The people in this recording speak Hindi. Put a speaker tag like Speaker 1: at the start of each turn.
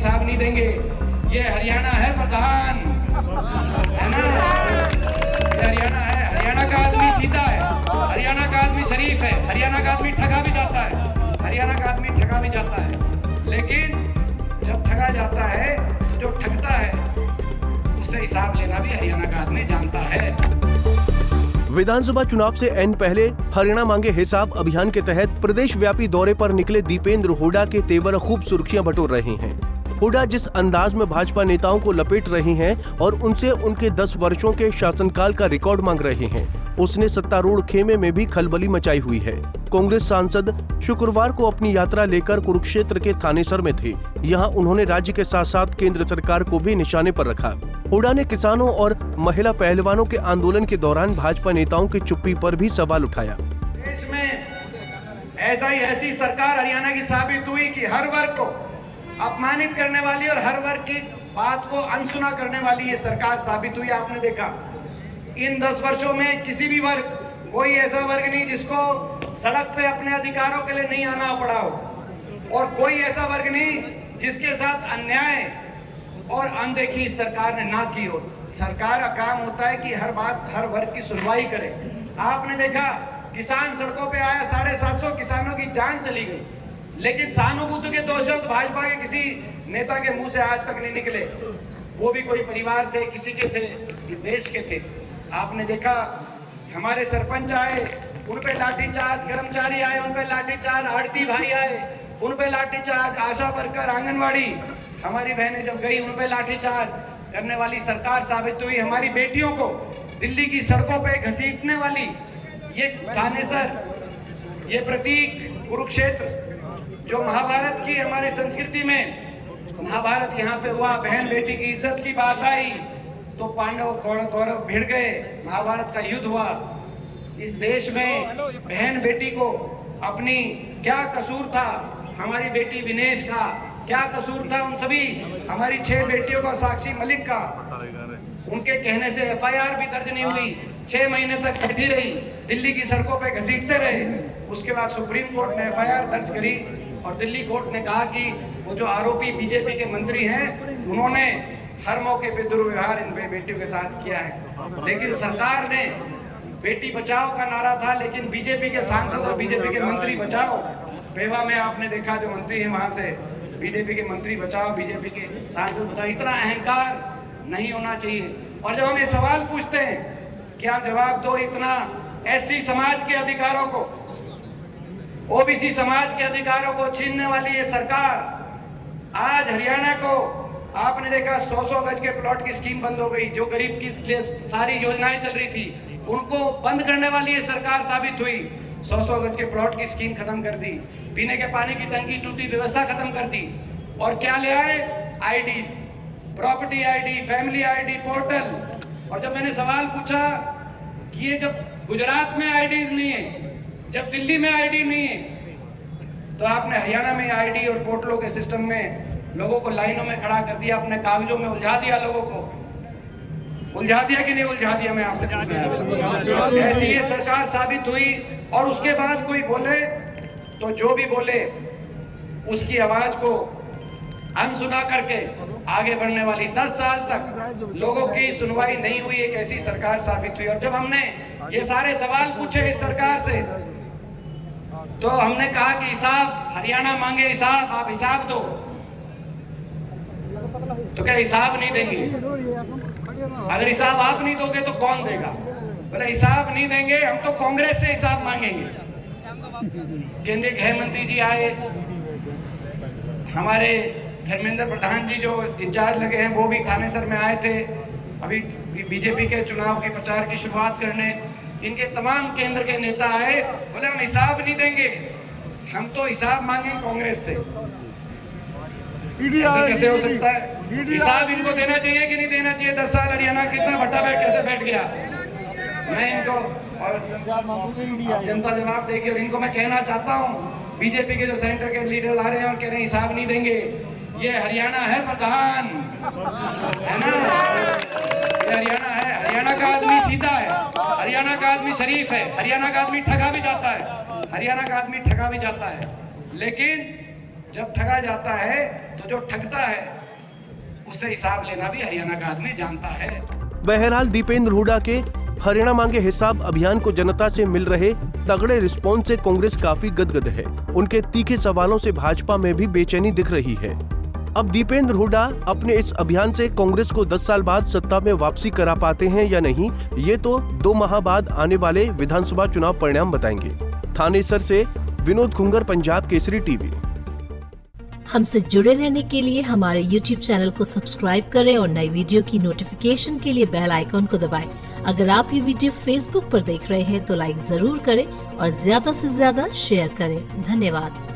Speaker 1: हिसाब नहीं देंगे। ये हरियाणा है प्रधान, है ना? ये हरियाणा है। हरियाणा का आदमी सीधा है, हरियाणा का आदमी शरीफ है, हरियाणा का आदमी ठगा भी जाता है, हरियाणा का आदमी ठगा भी जाता है। लेकिन जब ठगा जाता है तो जो ठगता है उससे हिसाब लेना भी हरियाणा का आदमी जानता है।
Speaker 2: विधानसभा चुनाव से एन पहले हरियाणा मांगे हिसाब अभियान के तहत प्रदेश व्यापी दौरे पर निकले दीपेंद्र हुड्डा के तेवर खूब सुर्खियां बटोर रहे हैं। हुड्डा जिस अंदाज में भाजपा नेताओं को लपेट रहे हैं और उनसे उनके 10 वर्षों के शासनकाल का रिकॉर्ड मांग रहे हैं, उसने सत्तारूढ़ खेमे में भी खलबली मचाई हुई है। कांग्रेस सांसद शुक्रवार को अपनी यात्रा लेकर कुरुक्षेत्र के थानेसर में थे। यहाँ उन्होंने राज्य के साथ साथ केंद्र सरकार को भी निशाने पर रखा। हुड्डा ने किसानों और महिला पहलवानों के आंदोलन के दौरान भाजपा नेताओं की चुप्पी पर भी सवाल उठाया।
Speaker 1: देश में ऐसी सरकार हरियाणा की साबित हुई कि हर वर्ग को अपमानित करने वाली और हर वर्ग की बात को अनसुना करने वाली ये सरकार साबित हुई। आपने देखा इन 10 वर्षों में किसी भी वर्ग, कोई ऐसा वर्ग नहीं जिसको सड़क पे अपने अधिकारों के लिए नहीं आना पड़ा हो, और कोई ऐसा वर्ग नहीं जिसके साथ अन्याय और अनदेखी सरकार ने ना की हो। सरकार का काम होता है कि हर बात, हर वर्ग की सुनवाई करे। आपने देखा किसान सड़कों पे आया, 750 किसानों की जान चली गई, लेकिन सहानुभूति के 2 शब्द भाजपा के किसी नेता के मुंह से आज तक नहीं निकले। वो भी कोई परिवार थे, किसी के थे, इस देश के थे। आपने देखा हमारे सरपंच आए, उन पे लाठीचार्ज, कर्मचारी आए उन पे लाठीचार्ज, आड़ती भाई आए उन पे लाठीचार्ज, आशा वर्कर, आंगनवाड़ी हमारी बहनें जब गई उन पे लाठीचार्ज करने वाली सरकार साबित हुई। हमारी बेटियों को दिल्ली की सड़कों पे घसीटने वाली ये थानेसर, ये प्रतीक, कुरुक्षेत्र, जो महाभारत की हमारी संस्कृति में महाभारत यहाँ पे हुआ, बहन बेटी की इज्जत की बात आई तो पांडव कौरव भिड़ गए, महाभारत का युद्ध हुआ। इस देश में बहन बेटी को अपनी क्या कसूर था, हमारी बेटी विनेश का क्या कसूर था, उन सभी हमारी 6 बेटियों का, साक्षी मलिक का, उनके कहने से एफआईआर भी दर्ज नहीं हुई, 6 महीने तक बैठी रही, दिल्ली की सड़कों पे घसीटते रहे। उसके बाद सुप्रीम कोर्ट ने एफआईआर दर्ज करी और दिल्ली कोर्ट ने कहा कि वो जो आरोपी बीजेपी के मंत्री हैं उन्होंने हर मौके पे दुर्व्यवहार इन बेटियों के साथ किया है। लेकिन सरकार ने बेटी बचाओ का नारा था, लेकिन बीजेपी के सांसद और बीजेपी के मंत्री बचाओ। पेवा में आपने देखा जो मंत्री हैं वहां से बीजेपी के मंत्री बचाओ, बीजेपी के सांसद बचाओ। इतना अहंकार नहीं होना चाहिए। और जब हम ये सवाल पूछते हैं कि आप जवाब दो, इतना एससी समाज के अधिकारों को, ओबीसी समाज के अधिकारों को छीनने वाली ये सरकार आज हरियाणा को, आपने देखा 100-100 गज के प्लॉट की स्कीम बंद हो गई, जो गरीब की लिए सारी योजनाएं चल रही थी उनको बंद करने वाली ये सरकार साबित हुई। 100-100 गज के प्लॉट की स्कीम खत्म कर दी, पीने के पानी की टंकी टूटी व्यवस्था खत्म कर दी। और क्या ले आए? IDs, property ID, family ID, portal. और जब मैंने सवाल पूछा कि ये जब गुजरात में आईडीज नहीं है, जब दिल्ली में आईडी नहीं है, तो आपने हरियाणा में आईडी और पोर्टलों के सिस्टम में लोगों को लाइनों में खड़ा कर दिया, अपने कागजों में उलझा दिया, लोगों को उलझा दिया कि नहीं उलझा दिया? मैं आपसे पूछ रहा हूं। ऐसी ये सरकार साबित हुई। और उसके बाद कोई बोले तो जो भी बोले उसकी आवाज को अनसुना करके आगे बढ़ने वाली 10 साल तक लोगों की सुनवाई नहीं हुई, एक ऐसी सरकार साबित हुई। और जब हमने ये सारे सवाल पूछे इस सरकार से तो हमने कहा कि हिसाब, हरियाणा मांगे हिसाब, आप हिसाब दो। तो क्या हिसाब नहीं देंगे? अगर हिसाब आप नहीं दोगे तो कौन देगा? बोले हिसाब नहीं देंगे, हम तो कांग्रेस से हिसाब मांगेंगे। केंद्रीय गृह मंत्री जी आए, हमारे धर्मेंद्र प्रधान जी जो इंचार्ज लगे हैं वो भी थानेसर में आए थे अभी बीजेपी के चुनाव के प्रचार की शुरुआत करने। इनके तमाम केंद्र के नेता आए, बोले हम हिसाब नहीं देंगे, हम तो हिसाब मांगेंगे कांग्रेस से। ऐसे कैसे हो सकता है? हिसाब इनको देना चाहिए कि नहीं देना चाहिए? 10 साल हरियाणा कितना भट्टा बैठ कैसे बैठ गया? मैं इनको और जनता जवाब देगी। और इनको मैं कहना चाहता हूँ, बीजेपी के जो सेंटर के लीडर आ रहे हैं और कह रहे हैं हिसाब नहीं देंगे, ये हरियाणा है प्रधान, है ना? ये हरियाणा है। हरियाणा का आदमी सीधा है, हरियाणा का आदमी शरीफ है, हरियाणा का आदमी ठगा भी जाता है, हरियाणा का आदमी ठगा भी जाता है। लेकिन जब ठगा जाता है तो जो ठगता है उससे हिसाब लेना भी हरियाणा का आदमी जानता है।
Speaker 2: बहरहाल दीपेंद्र हुड्डा के हरियाणा मांगे हिसाब अभियान को जनता से मिल रहे तगड़े रिस्पॉन्स से कांग्रेस काफी गदगद है। उनके तीखे सवालों से भाजपा में भी बेचैनी दिख रही है। अब दीपेंद्र हुड्डा अपने इस अभियान से कांग्रेस को 10 साल बाद सत्ता में वापसी करा पाते हैं या नहीं, ये तो 2 माह बाद आने वाले विधानसभा चुनाव परिणाम बताएंगे। थानेसर से विनोद खुंगर, पंजाब केसरी टीवी।
Speaker 3: हमसे जुड़े रहने के लिए हमारे YouTube चैनल को सब्सक्राइब करें और नई वीडियो की नोटिफिकेशन के लिए बेल आइकॉन को दबाएं। अगर आप ये वीडियो Facebook पर देख रहे हैं तो लाइक जरूर करें और ज्यादा से ज्यादा शेयर करें। धन्यवाद।